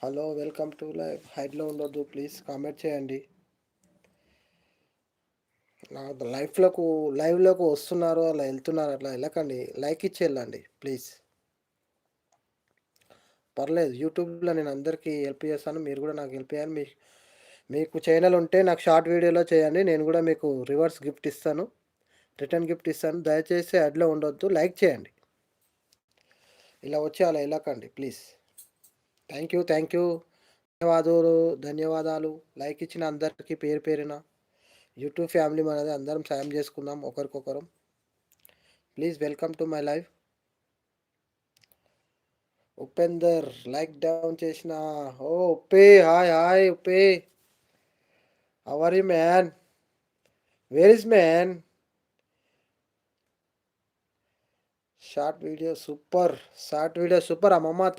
Hello, welcome to live. హైడ్లో ఉండొద్దు, please comment చేయండి. నా లైవ్లోకి వస్తున్నారు, అలా వెళ్తున్నారు, అట్లా వెళ్ళకండి. లైక్ ఇచ్చి వెళ్ళండి ప్లీజ్. పర్లేదు, యూట్యూబ్లో నేను అందరికీ హెల్ప్ చేస్తాను, మీరు కూడా నాకు హెల్ప్ చేయండి. మీకు ఛానల్ ఉంటే నాకు షార్ట్ వీడియోలో చేయండి, నేను కూడా మీకు రివర్స్ గిఫ్ట్ ఇస్తాను, రిటర్న్ గిఫ్ట్ ఇస్తాను. దయచేసి యాడ్లో ఉండొద్దు, లైక్ చేయండి. ఇలా వచ్చి అలా వెళ్ళకండి ప్లీజ్. Thank you. ధన్యవాదాలు. లైక్ ఇచ్చిన అందరికీ పేరు పేరున. యూట్యూబ్ ఫ్యామిలీ మనది, అందరం సాయం చేసుకుందాం ఒకరికొకరు. Please welcome to my life. Upender like down చేసిన. ఓ Uppe, hi hi Uppe, how are you man? Where is man? Short video super, short video super. అమ్మమ్మ